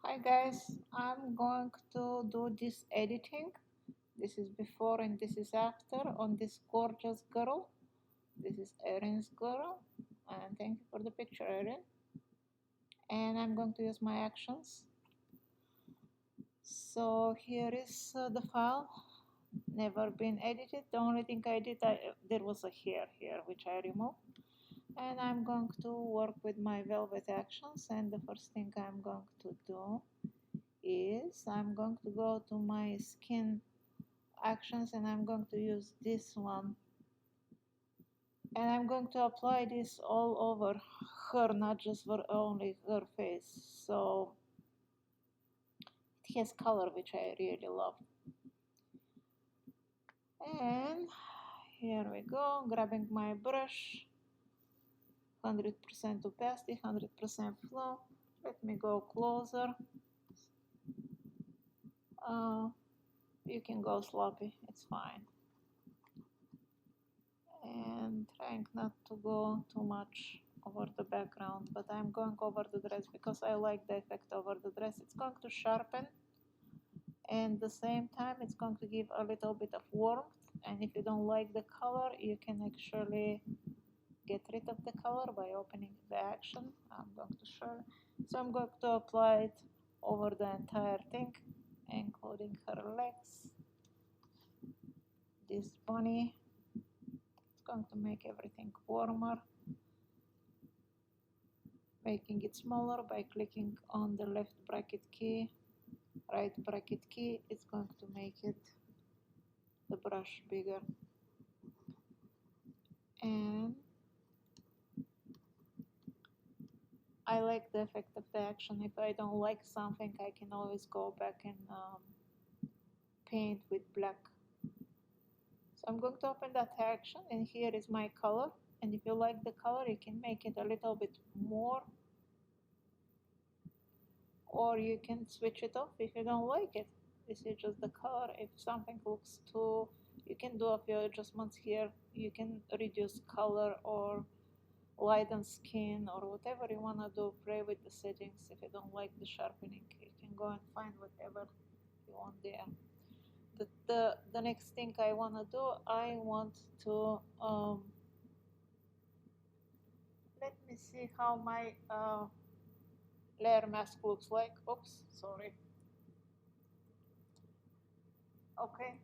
Hi guys, I'm going to do this editing. This is before and this is after on this gorgeous girl. This is Erin's girl, and thank you for the picture, Erin. And I'm going to use my actions. So here is the file, never been edited. The only thing I did, there was a hair here which I removed. And I'm going to work with my velvet actions, and the first thing I'm going to do is I'm going to go to my skin actions and I'm going to use this one, and I'm going to apply this all over her, not just for only her face. So it has color which I really love. And here we go, grabbing my brush, 100% opacity, 100% flow. Let me go closer. You can go sloppy, it's fine. And trying not to go too much over the background, but I'm going over the dress because I like the effect over the dress. It's going to sharpen, and at the same time it's going to give a little bit of warmth, and if you don't like the color you can actually get rid of the color by opening the action. I'm going to show you. So I'm going to apply it over the entire thing, including her legs, this bunny. It's going to make everything warmer, making it smaller by clicking on the left bracket key, right bracket key. It's going to make it the brush bigger. And I like the effect of the action. If I don't like something, I can always go back and paint with black. So I'm going to open that action, and here is my color. And if you like the color, you can make it a little bit more, or you can switch it off if you don't like it. This is just the color. If something looks too, you can do a few adjustments here. You can reduce color or lighten skin or whatever you want to do. Play with the settings. If you don't like the sharpening, you can go and find whatever you want there. The next thing I want to do, I want to let me see how my layer mask looks like. Oops, sorry. Okay,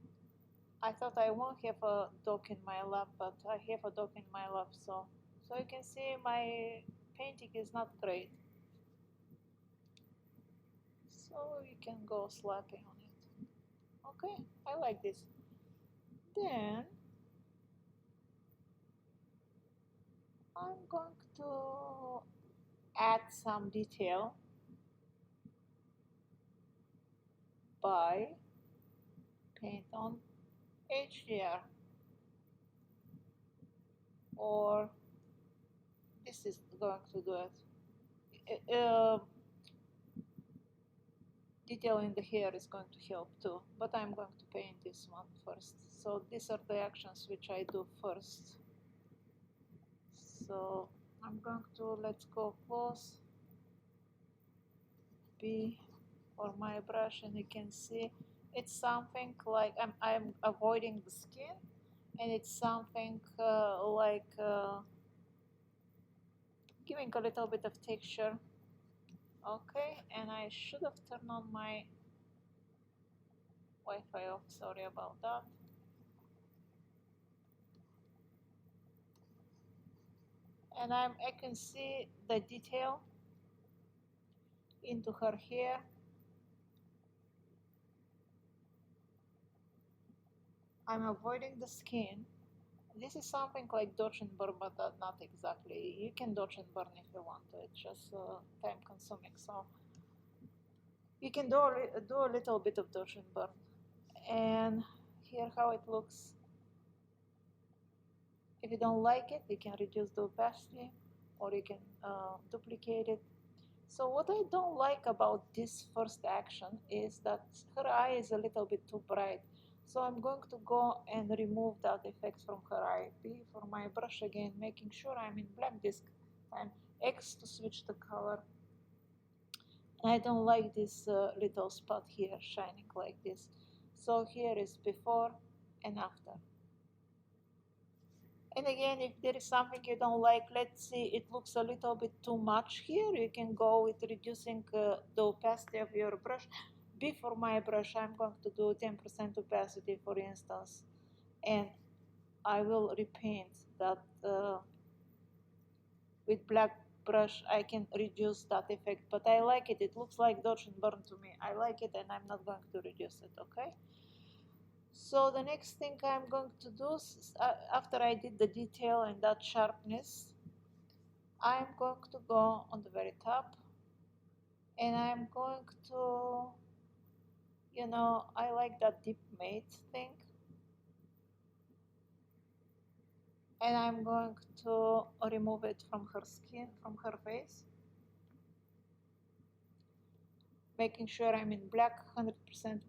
I thought I won't have a dog in my lap, but I have a dog in my lap, so you can see my painting is not great. So you can go sloppy on it. Okay, I like this. Then I'm going to add some detail by paint on HDR, or this is going to do it. Detail in the hair is going to help too, but I'm going to paint this one first. So these are the actions which I do first. So I'm going to, let's go close, B for my brush, and you can see it's something like I'm avoiding the skin, and it's something like giving a little bit of texture. Okay, and I should have turned on my Wi-Fi off, sorry about that. And I can see the detail into her hair. I'm avoiding the skin. This is something like dodge and burn, but not exactly. You can dodge and burn if you want to. It's just time consuming. So you can do a little bit of dodge and burn. And here how it looks. If you don't like it, you can reduce the opacity, or you can duplicate it. So what I don't like about this first action is that her eye is a little bit too bright. So I'm going to go and remove that effect from her eye. B for my brush again, making sure I'm in black disk. Time X to switch the color. I don't like this little spot here shining like this. So here is before and after. And again, if there is something you don't like, let's see, it looks a little bit too much here, you can go with reducing the opacity of your brush. Before my brush, I'm going to do 10% opacity, for instance, and I will repaint that with black brush. I can reduce that effect, but I like it. It looks like dodge and burn to me. I like it, and I'm not going to reduce it, okay? So the next thing I'm going to do is, after I did the detail and that sharpness, I'm going to go on the very top, and I'm going to, I like that deep mate thing, and I'm going to remove it from her skin, from her face, making sure I'm in black, 100%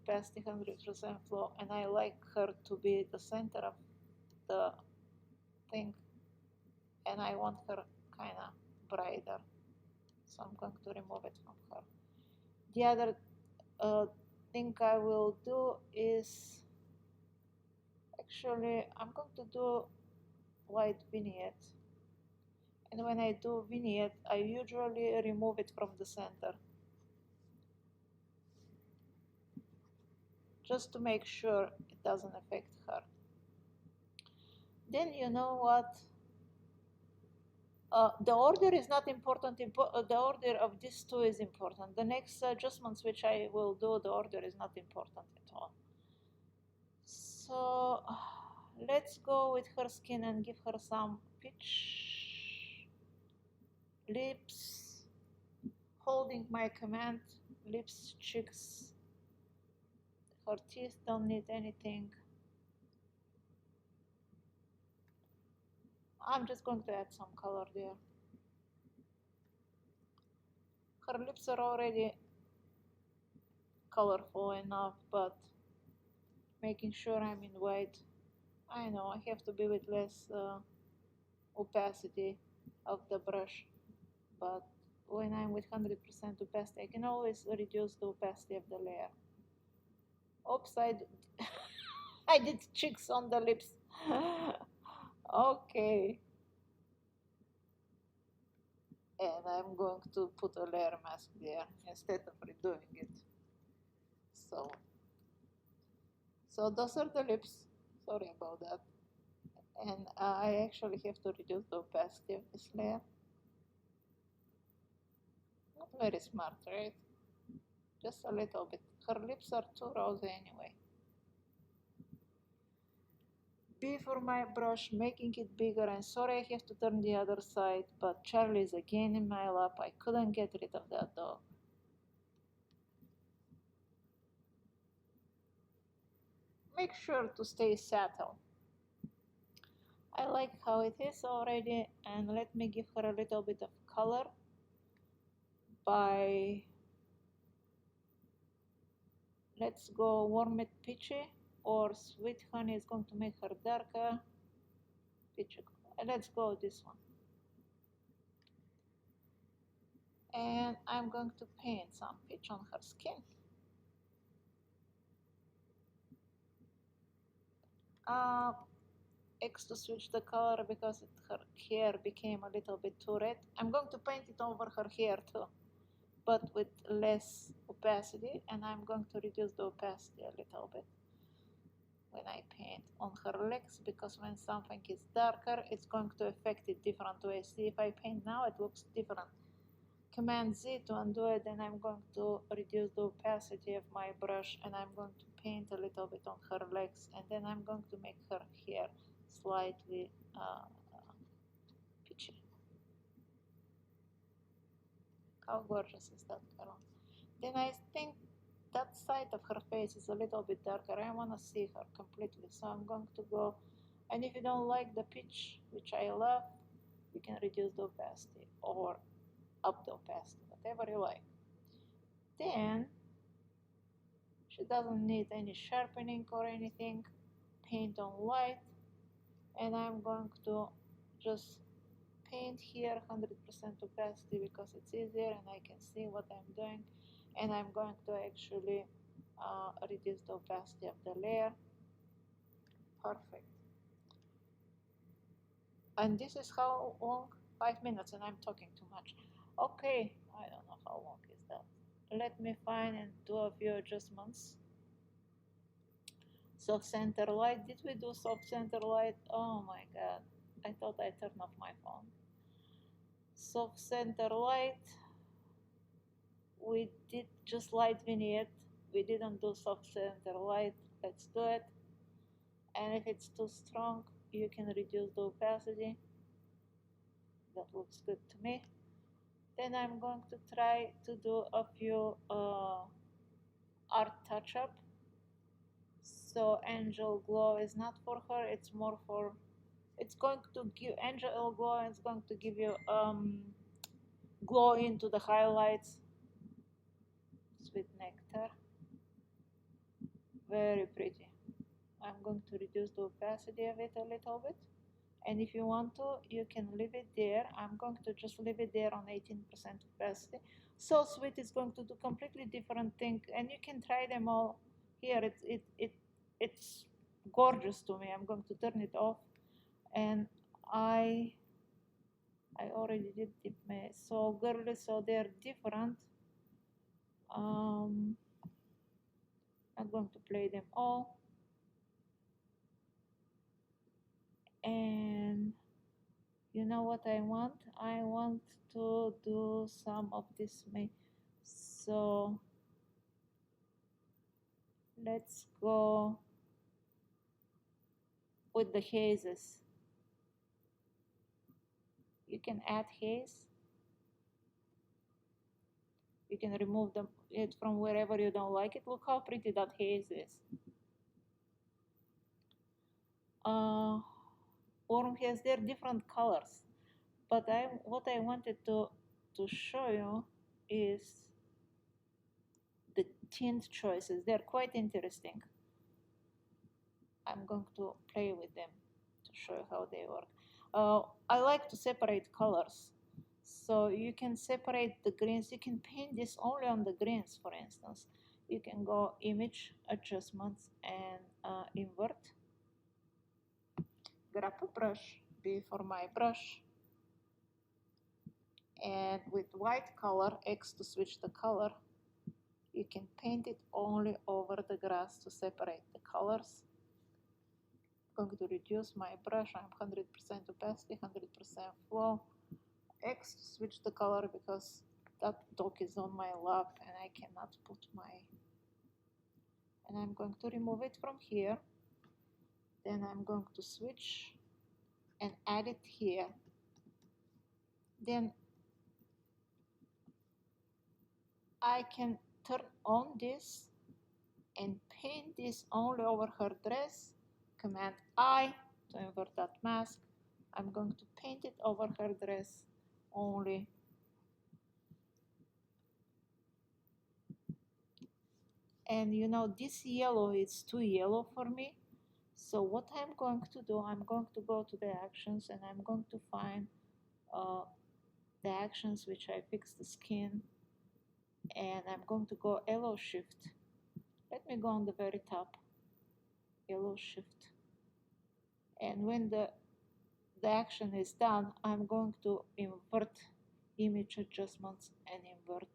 opacity, 100% flow, and I like her to be the center of the thing, and I want her kind of brighter, so I'm going to remove it from her. The other thing I will do is, actually, I'm going to do white vignette, and when I do vignette, I usually remove it from the center, just to make sure it doesn't affect her. Then you know what? The order is not important. The order of these two is important. The next adjustments which I will do, the order is not important at all. So let's go with her skin and give her some pitch. Lips, holding my command. Lips, cheeks. Her teeth don't need anything. I'm just going to add some color there. Her lips are already colorful enough, but making sure I'm in white. I know I have to be with less opacity of the brush, but when I'm with 100% opacity, I can always reduce the opacity of the layer. Oops, I did cheeks on the lips. Okay. And I'm going to put a layer mask there instead of redoing it. So those are the lips. Sorry about that. And I actually have to reduce the opacity of this layer. Not very smart, right? Just a little bit. Her lips are too rosy anyway. Before my brush, making it bigger, and sorry I have to turn the other side, but Charlie is again in my lap. I couldn't get rid of that dog. Make sure to stay subtle. I like how it is already, and let me give her a little bit of color by, let's go Warm It Peachy, or Sweet Honey is going to make her darker. Peachy. Let's go this one. And I'm going to paint some peach on her skin. X to switch the color because her hair became a little bit too red. I'm going to paint it over her hair too, but with less opacity, and I'm going to reduce the opacity a little bit when I paint on her legs, because when something is darker, it's going to affect it different ways. See, if I paint now, it looks different. Command Z to undo it, and I'm going to reduce the opacity of my brush, and I'm going to paint a little bit on her legs, and then I'm going to make her hair slightly peachy. How gorgeous is that girl? Then I think that side of her face is a little bit darker. I want to see her completely, so I'm going to go, and if you don't like the peach, which I love, you can reduce the opacity or up the opacity, whatever you like. Then she doesn't need any sharpening or anything. Paint on white, and I'm going to just paint here 100% opacity because it's easier and I can see what I'm doing. and I'm going to actually reduce the opacity of the layer. Perfect. And this is how long? 5 minutes, and I'm talking too much. Okay, I don't know how long is that. Let me find and do a few adjustments. Soft center light. Did we do soft center light? Oh my god. I thought I turned off my phone. Soft center light. We did just light vignette. We didn't do soft center light. Let's do it. And if it's too strong, you can reduce the opacity. That looks good to me. Then I'm going to try to do a few art touch-up. So Angel Glow is not for her, it's more for, it's going to give Angel Glow, and it's going to give you glow into the highlights. Sweet Nectar, very pretty. I'm going to reduce the opacity of it a little bit, and if you want to, you can leave it there. I'm going to just leave it there on 18% opacity. So Sweet is going to do completely different thing, and you can try them all here. It's gorgeous to me. I'm going to turn it off, and I already did Deep Maze. So Girly, so they're different. I'm going to play them all, and you know what I want? I want to do some of this May. So let's go with the hazes. You can add haze. You can remove it from wherever you don't like it. Look how pretty that haze is. Worm has their different colors, but what I wanted to show you is the tint choices. They're quite interesting. I'm going to play with them to show you how they work. I like to separate colors. So you can separate the greens. You can paint this only on the greens, for instance. You can go image, adjustments, and invert. Grab a brush, B for my brush. And with white color, X to switch the color, you can paint it only over the grass to separate the colors. I'm going to reduce my brush. I'm 100% opacity, 100% flow. X to switch the color because that dog is on my lap and I cannot put my, and I'm going to remove it from here. Then I'm going to switch and add it here. Then I can turn on this and paint this only over her dress. Command I to invert that mask. I'm going to paint it over her dress only. And you know, this yellow is too yellow for me. So what I'm going to do, I'm going to go to the actions and I'm going to find the actions which I fix the skin, and I'm going to go yellow shift. Let me go on the very top, yellow shift. And when the action is done, I'm going to invert image adjustments and invert.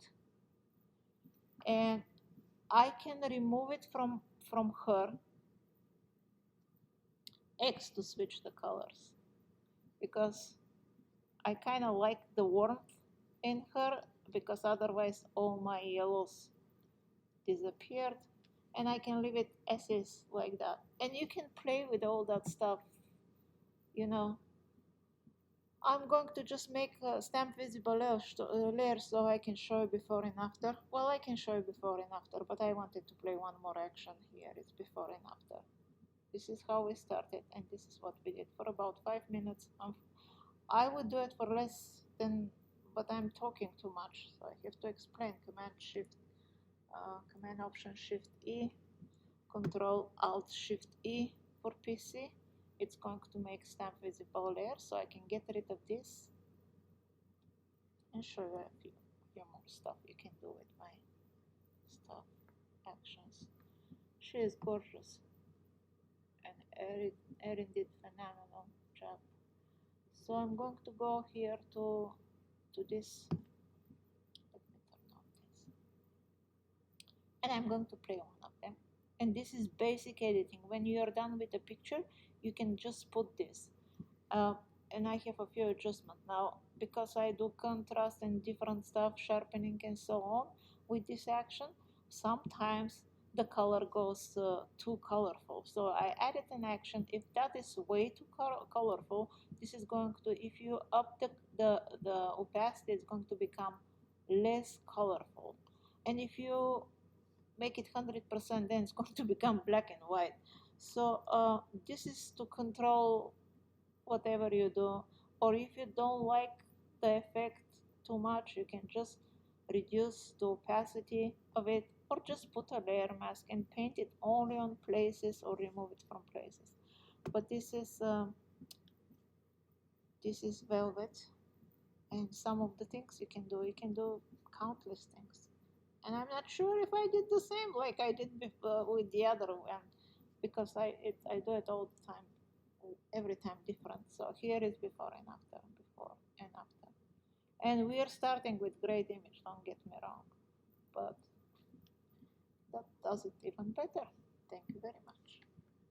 And I can remove it from her, X to switch the colors, because I kind of like the warmth in her, because otherwise all my yellows disappeared, and I can leave it as is like that. And you can play with all that stuff, you know. I'm going to just make a stamp visible layer so I can show you before and after. Well, I can show you before and after, but I wanted to play one more action here. It's before and after. This is how we started, and this is what we did for about 5 minutes. I would do it for less than, but I'm talking too much, so I have to explain. Command Option Shift E, Control Alt Shift E for PC. It's going to make stamp visible layer, so I can get rid of this and show you a few more stuff you can do with my actions. She is gorgeous, and Erin did phenomenal job. So I'm going to go here to this. Let me turn on this, and I'm going to play one of them. And this is basic editing. When you are done with the picture, you can just put this. Uh, and I have a few adjustments now because I do contrast and different stuff, sharpening and so on with this action. Sometimes the color goes too colorful, so I added an action. If that is way too colorful, this is going to, if you up the opacity, it's going to become less colorful. And if you make it 100%, then it's going to become black and white. So this is to control whatever you do. Or if you don't like the effect too much, you can just reduce the opacity of it, or just put a layer mask and paint it only on places or remove it from places. But this is velvet, and some of the things you can do countless things. And I'm not sure if I did the same like I did with the other one, because I do it all the time, every time different. So here is before and after, before and after. And we are starting with great image, don't get me wrong, but that does it even better. Thank you very much.